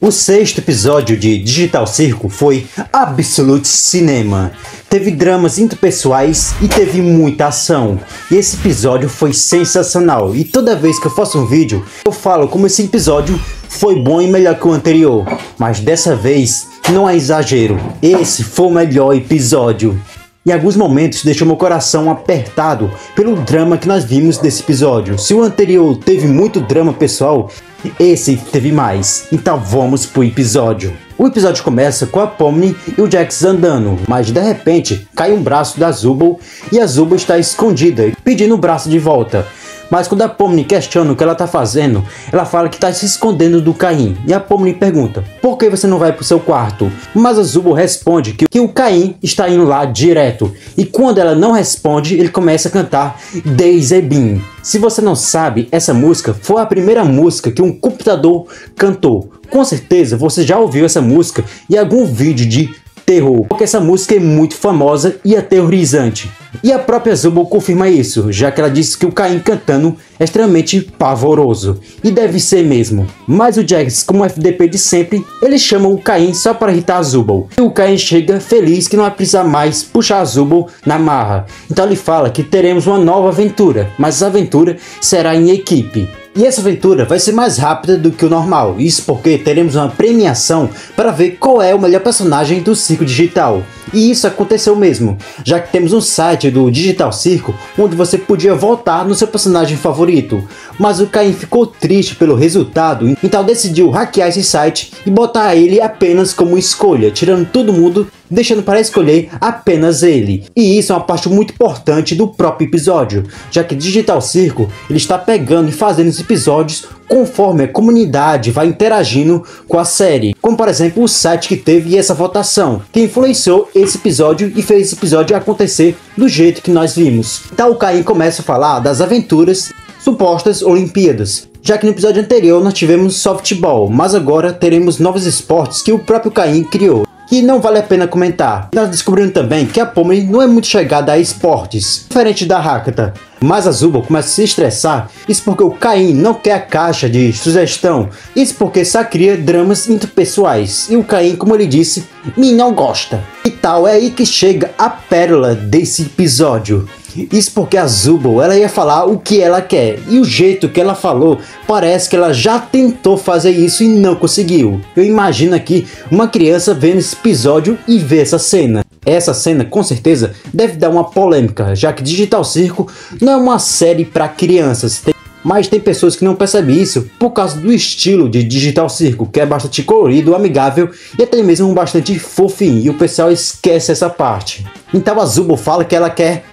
O sexto episódio de Digital Circo foi Absolute Cinema. Teve dramas interpessoais e teve muita ação. E esse episódio foi sensacional. E toda vez que eu faço um vídeo, eu falo como esse episódio foi bom e melhor que o anterior. Mas dessa vez, não é exagero. Esse foi o melhor episódio. Em alguns momentos deixou meu coração apertado pelo drama que nós vimos desse episódio. Se o anterior teve muito drama pessoal, esse teve mais. Então vamos pro episódio. O episódio começa com a Pomni e o Jax andando, mas de repente cai um braço da Zubul e a Zubul está escondida, pedindo o braço de volta. Mas quando a Pomni questiona o que ela está fazendo, ela fala que está se escondendo do Caim. E a Pomni pergunta, por que você não vai para o seu quarto? Mas a Zubul responde que o Caim está indo lá direto. E quando ela não responde, ele começa a cantar Daisy Bean. Se você não sabe, essa música foi a primeira música que um computador cantou. Com certeza você já ouviu essa música em algum vídeo de terror, porque essa música é muito famosa e aterrorizante. E a própria Zubul confirma isso, já que ela disse que o Caim cantando é extremamente pavoroso. E deve ser mesmo. Mas o Jax, como FDP de sempre, ele chama o Caim só para irritar a Zubul. E o Caim chega feliz que não vai precisar mais puxar a Zubul na marra. Então ele fala que teremos uma nova aventura, mas essa aventura será em equipe. E essa aventura vai ser mais rápida do que o normal, isso porque teremos uma premiação para ver qual é o melhor personagem do Circo Digital. E isso aconteceu mesmo, já que temos um site do Digital Circo onde você podia votar no seu personagem favorito. Mas o Caim ficou triste pelo resultado, então decidiu hackear esse site e botar ele apenas como escolha, tirando todo mundo, deixando para escolher apenas ele. E isso é uma parte muito importante do próprio episódio, já que Digital Circo ele está pegando e fazendo os episódios conforme a comunidade vai interagindo com a série, como por exemplo o site que teve essa votação, que influenciou esse episódio e fez esse episódio acontecer do jeito que nós vimos. Então o Caim começa a falar das aventuras supostas Olimpíadas, já que no episódio anterior nós tivemos softball, mas agora teremos novos esportes que o próprio Caim criou, que não vale a pena comentar. Nós descobrimos também que a Pomni não é muito chegada a esportes, diferente da Hakata. Mas a Zubul começa a se estressar, isso porque o Caim não quer a caixa de sugestão, isso porque só cria dramas interpessoais, e o Caim, como ele disse, me não gosta. E tal, é aí que chega a pérola desse episódio. Isso porque a Zubul, ela ia falar o que ela quer, e o jeito que ela falou, parece que ela já tentou fazer isso e não conseguiu. Eu imagino aqui uma criança vendo esse episódio e ver essa cena. Essa cena, com certeza, deve dar uma polêmica, já que Digital Circo não é uma série para crianças. Mas tem pessoas que não percebem isso por causa do estilo de Digital Circo, que é bastante colorido, amigável e até mesmo bastante fofinho. E o pessoal esquece essa parte. Então a Zubul fala que ela quer...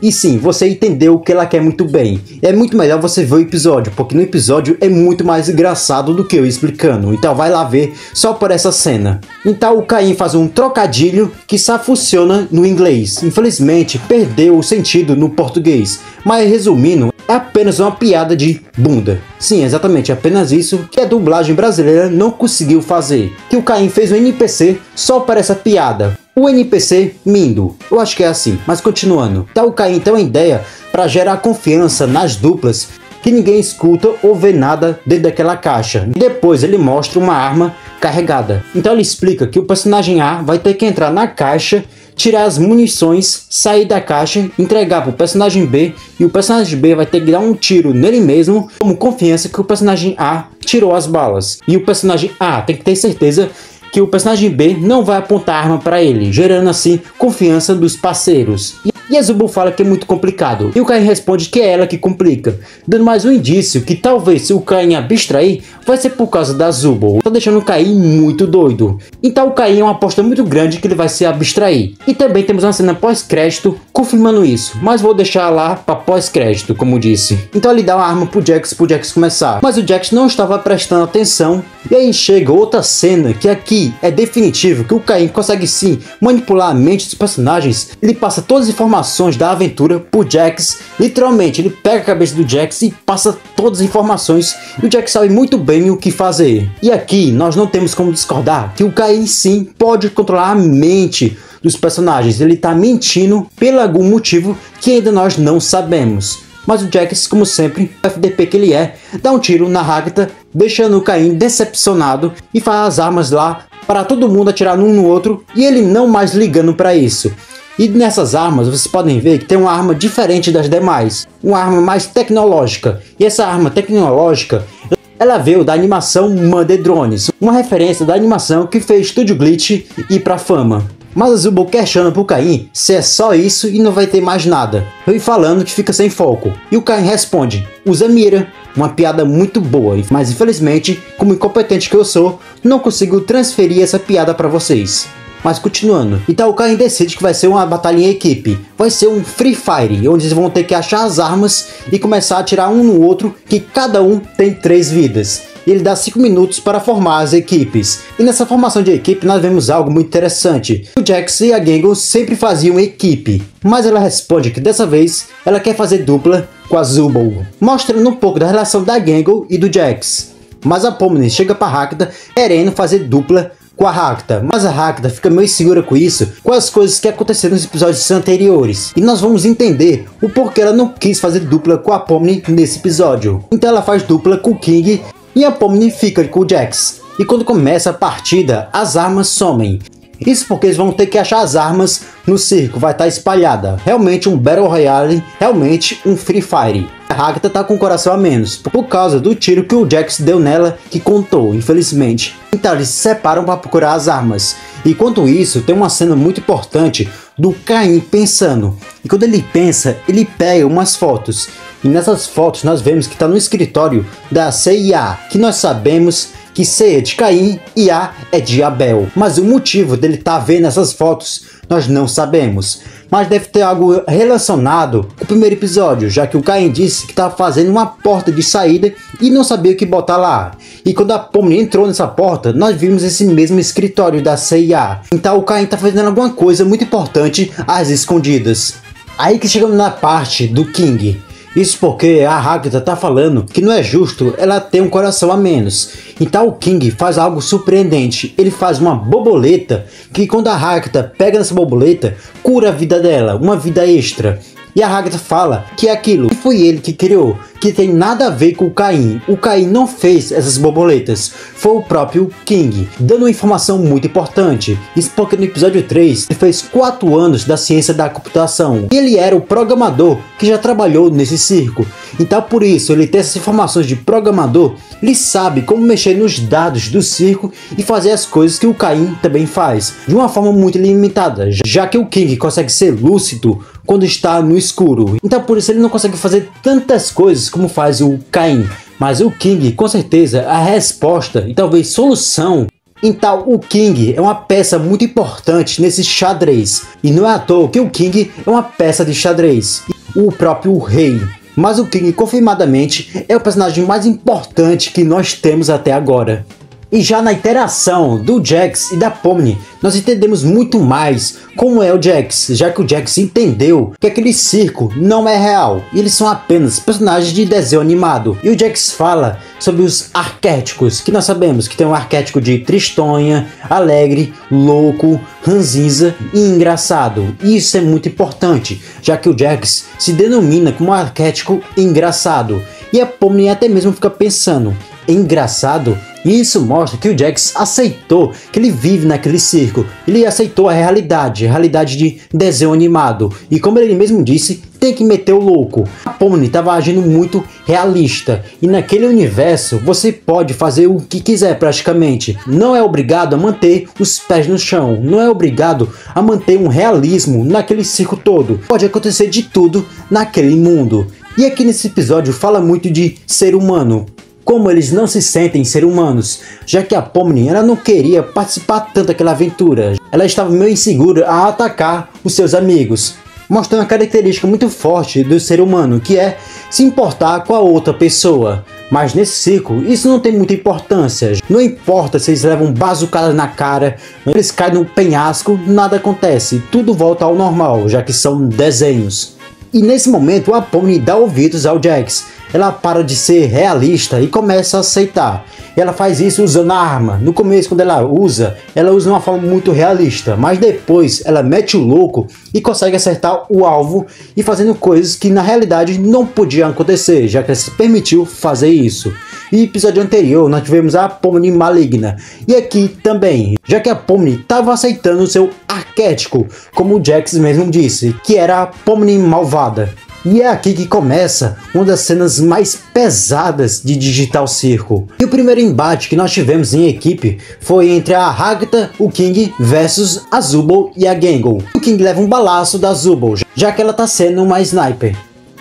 E sim, você entendeu o que ela quer muito bem. É muito melhor você ver o episódio, porque no episódio é muito mais engraçado do que eu explicando. Então vai lá ver só por essa cena. Então o Caim faz um trocadilho que só funciona no inglês. Infelizmente perdeu o sentido no português. Mas resumindo, é apenas uma piada de bunda. Sim, exatamente, apenas isso que a dublagem brasileira não conseguiu fazer. Que o Caim fez um NPC só para essa piada. O NPC Mindo, eu acho que é assim, mas continuando. Então o Caim tem uma ideia para gerar confiança nas duplas, que ninguém escuta ou vê nada dentro daquela caixa. E depois ele mostra uma arma carregada. Então ele explica que o personagem A vai ter que entrar na caixa, tirar as munições, sair da caixa, entregar para o personagem B, e o personagem B vai ter que dar um tiro nele mesmo, como confiança que o personagem A tirou as balas. E o personagem A tem que ter certeza que o personagem B não vai apontar arma para ele, gerando assim confiança dos parceiros. E a Zubul fala que é muito complicado, e o Caim responde que é ela que complica, dando mais um indício que talvez se o Caim abstrair, vai ser por causa da Zubul. Tá deixando o Caim muito doido. Então o Caim é uma aposta muito grande que ele vai se abstrair. E também temos uma cena pós-crédito confirmando isso, mas vou deixar lá para pós-crédito, como disse. Então ele dá uma arma pro Jax começar, mas o Jax não estava prestando atenção, e aí chega outra cena que aqui é definitivo que o Caim consegue sim manipular a mente dos personagens. Ele passa todas as informações da aventura pro Jax, literalmente ele pega a cabeça do Jax e passa todas as informações, e o Jax sabe muito bem o que fazer. E aqui nós não temos como discordar que o Caim sim pode controlar a mente dos personagens, ele tá mentindo por algum motivo que ainda nós não sabemos. Mas o Jax, como sempre, o FDP que ele é, dá um tiro na Ragta, deixando o Caim decepcionado e faz as armas lá para todo mundo atirar um no outro e ele não mais ligando para isso. E nessas armas vocês podem ver que tem uma arma diferente das demais, uma arma mais tecnológica. E essa arma tecnológica, ela veio da animação Mother Drones, uma referência da animação que fez Studio Glitch ir pra fama. Mas a Zubul questiona pro Caim se é só isso e não vai ter mais nada, e falando que fica sem foco. E o Caim responde, usa mira, uma piada muito boa, mas infelizmente, como incompetente que eu sou, não consigo transferir essa piada para vocês. Mas continuando, então o Caim decide que vai ser uma batalha em equipe, vai ser um Free Fire, onde eles vão ter que achar as armas e começar a atirar um no outro, que cada um tem 3 vidas. E ele dá 5 minutos para formar as equipes. E nessa formação de equipe nós vemos algo muito interessante. O Jax e a Gangle sempre faziam equipe, mas ela responde que dessa vez ela quer fazer dupla com a Zubul, mostrando um pouco da relação da Gangle e do Jax. Mas a Pomni chega para Ragta querendo fazer dupla com a Ragta, mas a Ragta fica meio segura com isso, com as coisas que aconteceram nos episódios anteriores, e nós vamos entender o porquê ela não quis fazer dupla com a Pomni nesse episódio. Então ela faz dupla com o King e a Pomni fica com o Jax, e quando começa a partida, as armas somem. Isso porque eles vão ter que achar as armas no circo, vai estar espalhada. Realmente um Battle Royale, realmente um Free Fire. A Ragta tá com o coração a menos, por causa do tiro que o Jax deu nela, que contou, infelizmente. Então eles se separam para procurar as armas. Enquanto isso, tem uma cena muito importante do Caim pensando. E quando ele pensa, ele pega umas fotos. E nessas fotos nós vemos que está no escritório da CIA, que nós sabemos que C é de Caim e A é de Abel. Mas o motivo dele estar vendo essas fotos nós não sabemos. Mas deve ter algo relacionado com o primeiro episódio, já que o Caim disse que estava fazendo uma porta de saída e não sabia o que botar lá. E quando a Pomni entrou nessa porta, nós vimos esse mesmo escritório da CIA. Então o Caim está fazendo alguma coisa muito importante às escondidas. Aí que chegamos na parte do King. Isso porque a Ragta tá falando que não é justo ela ter um coração a menos. Então o King faz algo surpreendente. Ele faz uma borboleta que quando a Ragta pega nessa borboleta, cura a vida dela, uma vida extra. E a Ragta fala que aquilo que foi ele que criou, que tem nada a ver com o Caim. O Caim não fez essas borboletas, foi o próprio King, dando uma informação muito importante. Isso porque no episódio 3, ele fez 4 anos da ciência da computação. E ele era o programador que já trabalhou nesse circo. Então por isso, ele tem essas informações de programador, ele sabe como mexer nos dados do circo e fazer as coisas que o Caim também faz, de uma forma muito limitada, já que o King consegue ser lúcido quando está no escuro. Então por isso ele não consegue fazer tantas coisas como faz o Caim. Mas o King, com certeza, a resposta e talvez solução. Então o King é uma peça muito importante nesse xadrez. E não é à toa que o King é uma peça de xadrez. O próprio rei. Mas o King confirmadamente é o personagem mais importante que nós temos até agora. E já na interação do Jax e da Pomni, nós entendemos muito mais como é o Jax, já que o Jax entendeu que aquele circo não é real, e eles são apenas personagens de desenho animado. E o Jax fala sobre os arquétipos, que nós sabemos que tem um arquétipo de tristonha, alegre, louco, ranzinza e engraçado. E isso é muito importante, já que o Jax se denomina como um arquétipo engraçado. E a Pomni até mesmo fica pensando, engraçado? E isso mostra que o Jax aceitou que ele vive naquele circo. Ele aceitou a realidade de desenho animado. E como ele mesmo disse, tem que meter o louco. A Pomni estava agindo muito realista. E naquele universo você pode fazer o que quiser praticamente. Não é obrigado a manter os pés no chão. Não é obrigado a manter um realismo naquele circo todo. Pode acontecer de tudo naquele mundo. E aqui nesse episódio fala muito de ser humano. Como eles não se sentem ser humanos, já que a Pomni ela não queria participar tanto daquela aventura. Ela estava meio insegura a atacar os seus amigos, mostrando uma característica muito forte do ser humano, que é se importar com a outra pessoa. Mas nesse circo, isso não tem muita importância. Não importa se eles levam bazucadas na cara, eles caem no penhasco, nada acontece. Tudo volta ao normal, já que são desenhos. E nesse momento a Pomni dá ouvidos ao Jax. ela para de ser realista e começa a aceitar. Ela faz isso usando a arma. No começo, quando ela usa de uma forma muito realista, mas depois ela mete o louco e consegue acertar o alvo e fazendo coisas que na realidade não podiam acontecer, já que ela se permitiu fazer isso. E no episódio anterior nós tivemos a Pomni maligna, e aqui também, já que a Pomni estava aceitando o seu arquétipo, como o Jax mesmo disse, que era a Pomni malvada. E é aqui que começa uma das cenas mais pesadas de Digital Circle. E o primeiro embate que nós tivemos em equipe foi entre a Hagitha, o King versus a Zooble e a Gangle. O King leva um balaço da Zooble, já que ela tá sendo uma sniper.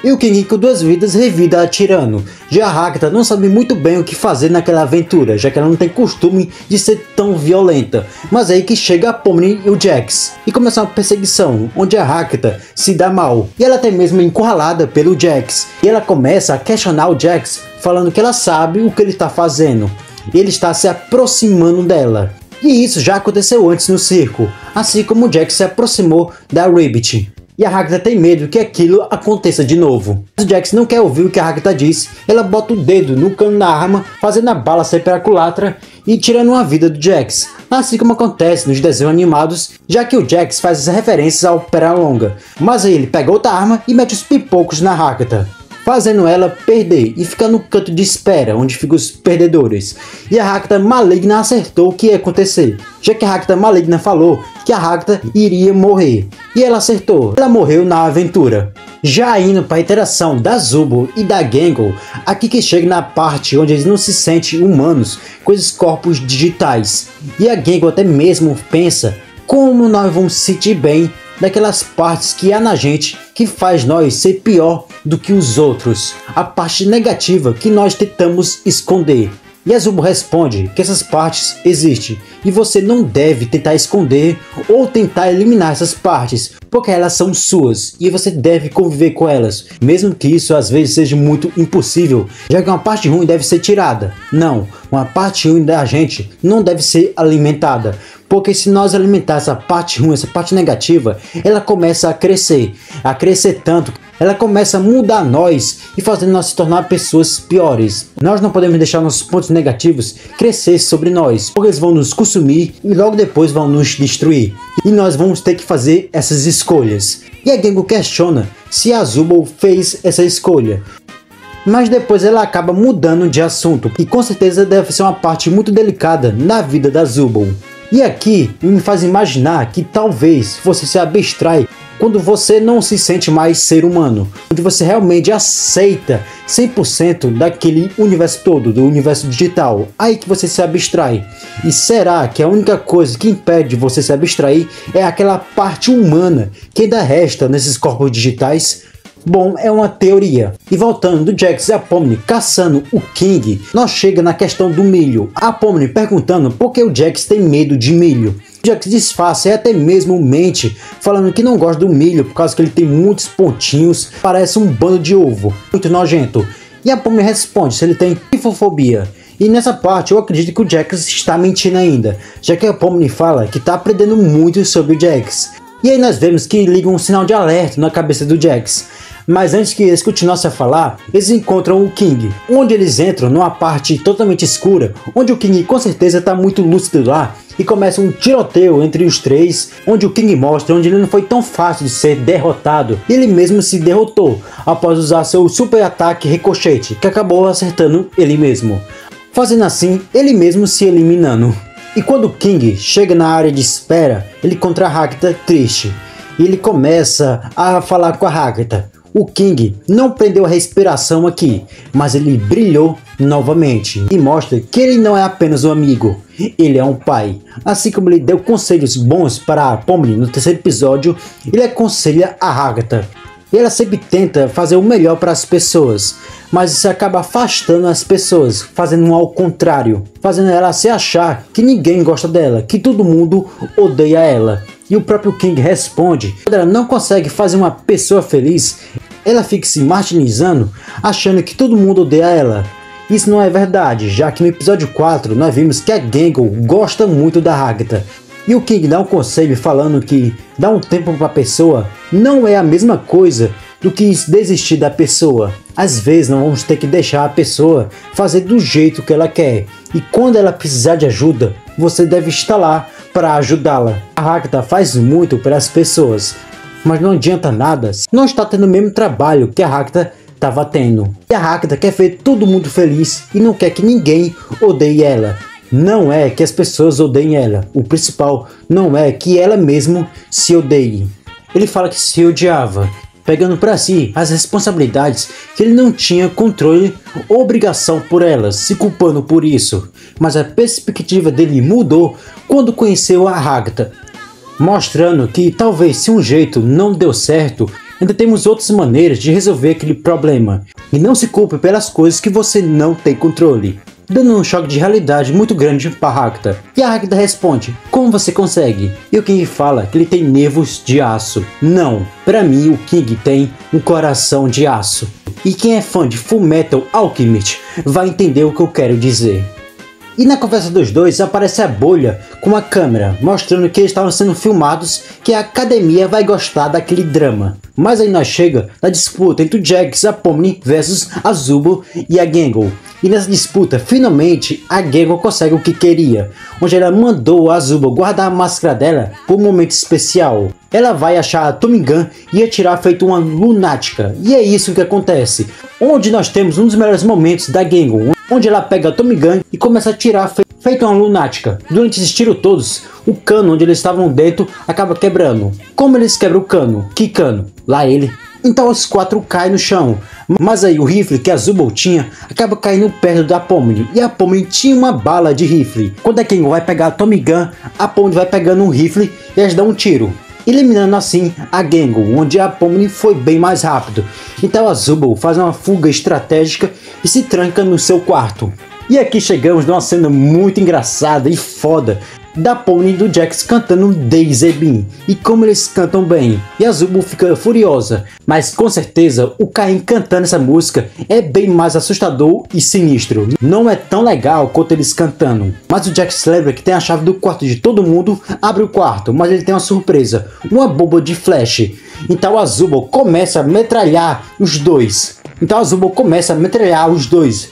E o King com 2 vidas revida atirando. Já a Hagitha não sabe muito bem o que fazer naquela aventura, já que ela não tem costume de ser tão violenta. Mas é aí que chega a Pomni e o Jax, e começa uma perseguição, onde a Hagitha se dá mal. E ela até mesmo é encurralada pelo Jax. E ela começa a questionar o Jax, falando que ela sabe o que ele está fazendo. E ele está se aproximando dela. E isso já aconteceu antes no circo, assim como o Jax se aproximou da Ribbit. E a Hagitha tem medo que aquilo aconteça de novo. Mas o Jax não quer ouvir o que a Hagitha diz. Ela bota o dedo no cano da arma, fazendo a bala sair pela culatra e tirando uma vida do Jax. Assim como acontece nos desenhos animados, já que o Jax faz as referências ao Pernalonga. Mas aí ele pega outra arma e mete os pipocos na Hagitha, fazendo ela perder e ficar no canto de espera, onde ficam os perdedores. E a Hagitha maligna acertou o que ia acontecer, já que a Hagitha maligna falou que a Hagitha iria morrer. E ela acertou, ela morreu na aventura. Já indo para a interação da Zooble e da Gangle, aqui que chega na parte onde eles não se sentem humanos com esses corpos digitais. E a Gangle até mesmo pensa como nós vamos se sentir bem daquelas partes que há na gente que faz nós ser pior do que os outros, a parte negativa que nós tentamos esconder. E a Zooble responde que essas partes existem e você não deve tentar esconder ou tentar eliminar essas partes, porque elas são suas e você deve conviver com elas, mesmo que isso às vezes seja muito impossível, já que uma parte ruim deve ser tirada. Não, uma parte ruim da gente não deve ser alimentada, porque se nós alimentar essa parte ruim, essa parte negativa, ela começa a crescer tanto, ela começa a mudar nós e fazendo nós se tornar pessoas piores. Nós não podemos deixar nossos pontos negativos crescer sobre nós, porque eles vão nos consumir e logo depois vão nos destruir. E nós vamos ter que fazer essas escolhas. E a Gangle questiona se a Zooble fez essa escolha. Mas depois ela acaba mudando de assunto, e com certeza deve ser uma parte muito delicada na vida da Zooble. E aqui me faz imaginar que talvez você se abstrai quando você não se sente mais ser humano, onde você realmente aceita 100% daquele universo todo, do universo digital, aí que você se abstrai. E será que a única coisa que impede você se abstrair é aquela parte humana que ainda resta nesses corpos digitais? Bom, é uma teoria. E voltando do Jax e a Pomni caçando o King, nós chega na questão do milho. A Pomni perguntando por que o Jax tem medo de milho. O Jax disfarça e até mesmo mente, falando que não gosta do milho por causa que ele tem muitos pontinhos, parece um bando de ovo, muito nojento. E a Pomni responde se ele tem pifofobia. E nessa parte eu acredito que o Jax está mentindo ainda, já que a Pomni fala que está aprendendo muito sobre o Jax. E aí nós vemos que liga um sinal de alerta na cabeça do Jax. Mas antes que eles continuassem a falar, eles encontram o King, onde eles entram numa parte totalmente escura, onde o King com certeza está muito lúcido lá, e começa um tiroteio entre os três, onde o King mostra onde ele não foi tão fácil de ser derrotado, e ele mesmo se derrotou, após usar seu super ataque ricochete, que acabou acertando ele mesmo, fazendo assim ele mesmo se eliminando. E quando o King chega na área de espera, ele encontra a Hagitha triste, e ele começa a falar com a Hagitha. O King não prendeu a respiração aqui, mas ele brilhou novamente e mostra que ele não é apenas um amigo, ele é um pai. Assim como ele deu conselhos bons para a Pomni no terceiro episódio, ele aconselha a Hagitha. E ela sempre tenta fazer o melhor para as pessoas, mas isso acaba afastando as pessoas, fazendo ao contrário, fazendo ela se achar que ninguém gosta dela, que todo mundo odeia ela. E o próprio King responde, quando ela não consegue fazer uma pessoa feliz, ela fica se martirizando, achando que todo mundo odeia ela. Isso não é verdade, já que no episódio 4 nós vimos que a Gangle gosta muito da Hagitha. E o King dá um conselho falando que dar um tempo para a pessoa não é a mesma coisa do que desistir da pessoa. Às vezes não vamos ter que deixar a pessoa fazer do jeito que ela quer, e quando ela precisar de ajuda, você deve estar lá para ajudá-la. A Ragta faz muito pelas pessoas, mas não adianta nada se não está tendo o mesmo trabalho que a Ragta estava tendo. E a Ragta quer ver todo mundo feliz e não quer que ninguém odeie ela. Não é que as pessoas odeiem ela, o principal não é que ela mesma se odeie. Ele fala que se odiava, pegando para si as responsabilidades que ele não tinha controle ou obrigação por elas, se culpando por isso. Mas a perspectiva dele mudou quando conheceu a Ragta, mostrando que talvez se um jeito não deu certo, ainda temos outras maneiras de resolver aquele problema. E não se culpe pelas coisas que você não tem controle, dando um choque de realidade muito grande para a Ragta. E a Ragta responde: como você consegue? E o King fala que ele tem nervos de aço. Não, para mim o King tem um coração de aço. E quem é fã de Fullmetal Alchemist vai entender o que eu quero dizer. E na conversa dos dois aparece a bolha com a câmera, mostrando que eles estavam sendo filmados, que a academia vai gostar daquele drama. Mas aí nós chega na disputa entre o Jax, a Pomni versus a Zooble e a Gangle. E nessa disputa, finalmente, a Gangle consegue o que queria, onde ela mandou a Zooble guardar a máscara dela por um momento especial. Ela vai achar a Tommy Gun e atirar feito uma lunática. E é isso que acontece, onde nós temos um dos melhores momentos da Gangle, onde ela pega a Tommy Gun e começa a atirar feito uma lunática. Durante esses tiros todos, o cano onde eles estavam dentro acaba quebrando. Como eles quebram o cano? Que cano? Lá ele. Então os quatro caem no chão. Mas aí o rifle que a Zooble tinha acaba caindo perto da Pomni. E a Pomni tinha uma bala de rifle. Quando a Gangle vai pegar a Tommy Gun, a Pomni vai pegando um rifle e eles dão um tiro, eliminando assim a Gangle, onde a Pomni foi bem mais rápido. Então a Zooble faz uma fuga estratégica e se tranca no seu quarto. E aqui chegamos numa cena muito engraçada e foda da Pomni e do Jax cantando Daisy Bean, e como eles cantam bem. E a Zooble fica furiosa, mas com certeza o Caim cantando essa música é bem mais assustador e sinistro. Não é tão legal quanto eles cantando. Mas o Jax lembra que tem a chave do quarto de todo mundo, abre o quarto, mas ele tem uma surpresa, uma bomba de flash. Então a Zooble começa a metralhar os dois.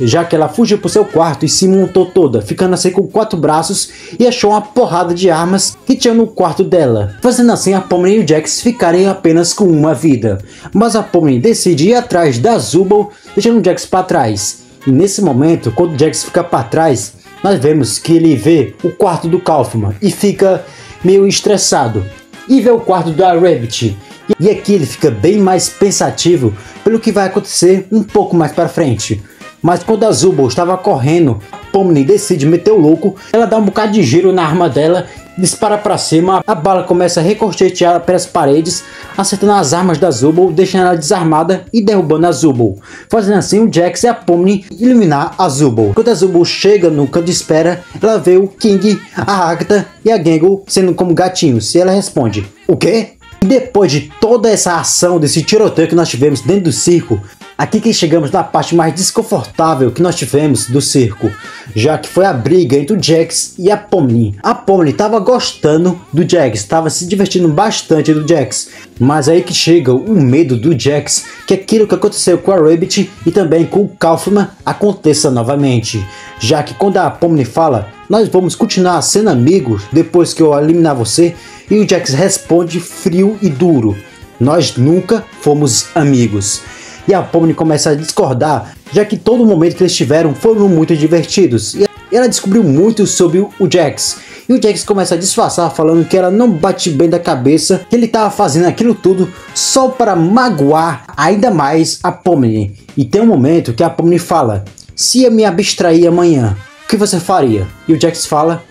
Já que ela fugiu pro seu quarto e se montou toda, ficando assim com 4 braços e achou uma porrada de armas que tinha no quarto dela, fazendo assim a Pomni e o Jax ficarem apenas com uma vida. Mas a Pomni decide ir atrás da Zooble, deixando o Jax para trás. E nesse momento, quando o Jax fica para trás, nós vemos que ele vê o quarto do Kaufman e fica meio estressado. E vê o quarto da Rabbit. E aqui ele fica bem mais pensativo pelo que vai acontecer um pouco mais para frente. Mas quando a Zooble estava correndo, a Pomni decide meter o louco. Ela dá um bocado de giro na arma dela, dispara para cima, a bala começa a recortear pelas paredes, acertando as armas da Zooble, deixando ela desarmada e derrubando a Zooble, fazendo assim o Jax e a Pomni eliminar a Zooble. Quando a Zooble chega no canto de espera, ela vê o King, a Ragta e a Gangle sendo como gatinhos, e ela responde: o quê? E depois de toda essa ação, desse tiroteio que nós tivemos dentro do circo, aqui que chegamos na parte mais desconfortável que nós tivemos do circo, já que foi a briga entre o Jax e a Pomni. A Pomni estava gostando do Jax, estava se divertindo bastante do Jax, mas aí que chega o medo do Jax, que aquilo que aconteceu com a Rabbit e também com o Kaufman aconteça novamente, já que quando a Pomni fala: nós vamos continuar sendo amigos depois que eu eliminar você, e o Jax responde frio e duro: nós nunca fomos amigos. E a Pomni começa a discordar, já que todo momento que eles tiveram foram muito divertidos. E ela descobriu muito sobre o Jax. E o Jax começa a disfarçar, falando que ela não bate bem da cabeça, que ele estava fazendo aquilo tudo só para magoar ainda mais a Pomni. E tem um momento que a Pomni fala: se eu me abstrair amanhã, o que você faria? E o Jax fala: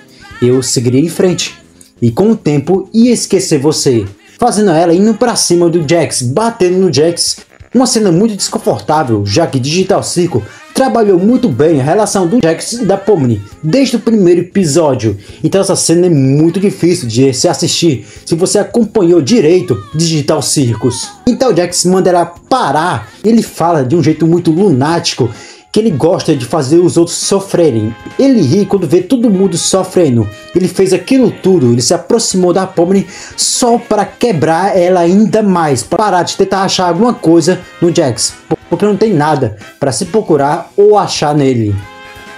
eu seguiria em frente. E com o tempo ia esquecer você. Fazendo ela indo pra cima do Jax, batendo no Jax. Uma cena muito desconfortável, já que Digital Circle trabalhou muito bem a relação do Jax e da Pomni desde o primeiro episódio. Então essa cena é muito difícil de se assistir se você acompanhou direito Digital Circus. Então o Jax manda ela parar. Ele fala de um jeito muito lunático que ele gosta de fazer os outros sofrerem. Ele ri quando vê todo mundo sofrendo. Ele fez aquilo tudo, ele se aproximou da Pomni só para quebrar ela ainda mais, para parar de tentar achar alguma coisa no Jax, porque não tem nada para se procurar ou achar nele.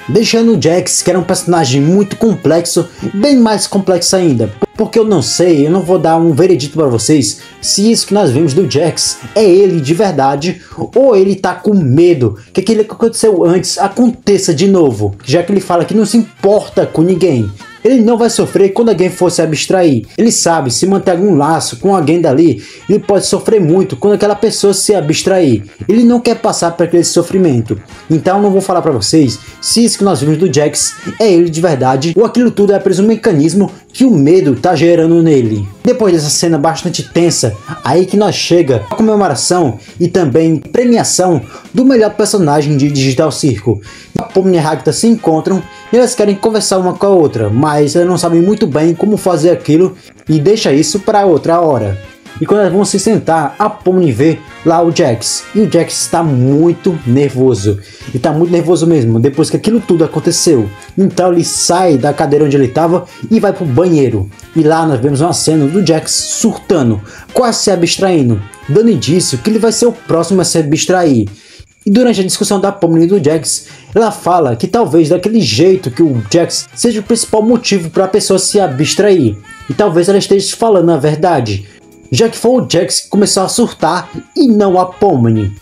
Deixando o Jax, que era um personagem muito complexo, bem mais complexo ainda, porque eu não vou dar um veredito para vocês se isso que nós vemos do Jax é ele de verdade ou ele tá com medo que aquilo que aconteceu antes aconteça de novo, já que ele fala que não se importa com ninguém. Ele não vai sofrer quando alguém for se abstrair. Ele sabe, se manter algum laço com alguém dali, ele pode sofrer muito quando aquela pessoa se abstrair. Ele não quer passar por aquele sofrimento. Então eu não vou falar pra vocês se isso que nós vimos do Jax é ele de verdade ou aquilo tudo é apenas um mecanismo que o medo tá gerando nele. Depois dessa cena bastante tensa, aí que nós chega a comemoração e também premiação do melhor personagem de Digital Circle. A Pomni e a Ragta se encontram e elas querem conversar uma com a outra, mas elas não sabem muito bem como fazer aquilo e deixa isso para outra hora. E quando elas vão se sentar, a Pomni vê lá o Jax. E o Jax está muito nervoso. E está muito nervoso mesmo, depois que aquilo tudo aconteceu. Então ele sai da cadeira onde ele estava e vai pro banheiro. E lá nós vemos uma cena do Jax surtando, quase se abstraindo, dando indício que ele vai ser o próximo a se abstrair. E durante a discussão da Pomni e do Jax, ela fala que talvez daquele jeito que o Jax seja o principal motivo para a pessoa se abstrair. E talvez ela esteja falando a verdade, já que foi o Jax que começou a surtar e não a Pomni.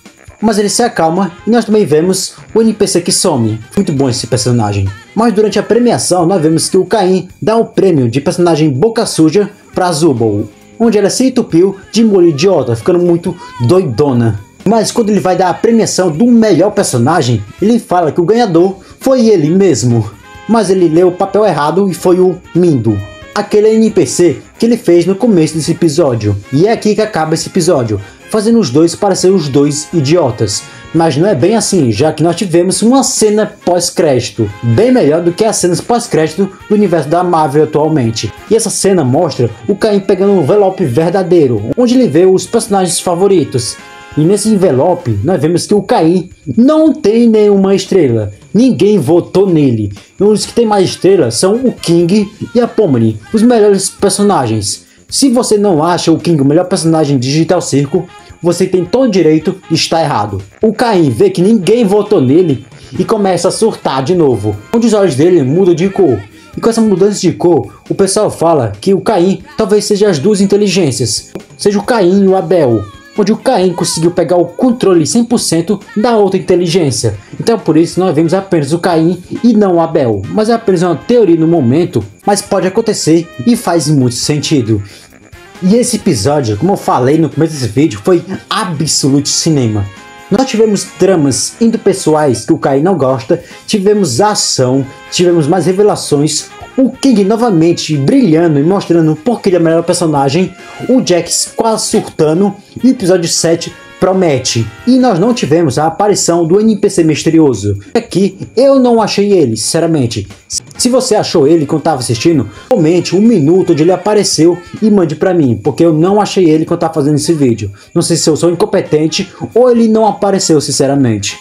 Mas ele se acalma e nós também vemos o NPC que some. Muito bom esse personagem. Mas durante a premiação nós vemos que o Caim dá o prêmio de personagem boca suja para Zubul, onde ela se entupiu de molho idiota, ficando muito doidona. Mas quando ele vai dar a premiação do melhor personagem, ele fala que o ganhador foi ele mesmo. Mas ele leu o papel errado e foi o Mindo, aquele NPC que ele fez no começo desse episódio. E é aqui que acaba esse episódio, fazendo os dois parecer os dois idiotas. Mas não é bem assim, já que nós tivemos uma cena pós-crédito, bem melhor do que as cenas pós-crédito do universo da Marvel atualmente. E essa cena mostra o Caim pegando um envelope verdadeiro, onde ele vê os personagens favoritos. E nesse envelope nós vemos que o Caim não tem nenhuma estrela. Ninguém votou nele. E os que tem mais estrelas são o King e a Pomni, os melhores personagens. Se você não acha o King o melhor personagem de Digital Circle, você tem todo o direito de estar errado. O Caim vê que ninguém votou nele e começa a surtar de novo, onde os olhos dele mudam de cor. E com essa mudança de cor, o pessoal fala que o Caim talvez seja as duas inteligências, seja o Caim e o Abel, onde o Caim conseguiu pegar o controle 100% da outra inteligência. Então por isso nós vemos apenas o Caim e não o Abel. Mas é apenas uma teoria no momento, mas pode acontecer e faz muito sentido. E esse episódio, como eu falei no começo desse vídeo, foi Absolute Cinema. Nós tivemos dramas interpessoais que o Caim não gosta, tivemos ação, tivemos mais revelações, o King novamente brilhando e mostrando por que ele é o melhor personagem, o Jax quase surtando e o episódio 7 promete. E nós não tivemos a aparição do NPC misterioso. Aqui eu não achei ele, sinceramente. Se você achou ele quando estava assistindo, comente um minuto onde ele apareceu e mande pra mim, porque eu não achei ele quando estava fazendo esse vídeo. Não sei se eu sou incompetente ou ele não apareceu, sinceramente.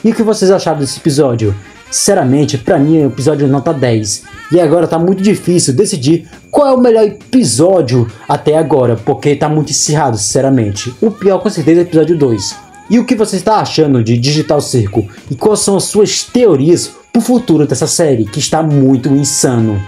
E o que vocês acharam desse episódio? Sinceramente, pra mim é um episódio nota 10. E agora tá muito difícil decidir qual é o melhor episódio até agora, porque tá muito encerrado, sinceramente. O pior com certeza é o episódio 2. E o que você está achando de Digital Circle? E quais são as suas teorias pro futuro dessa série, que está muito insano?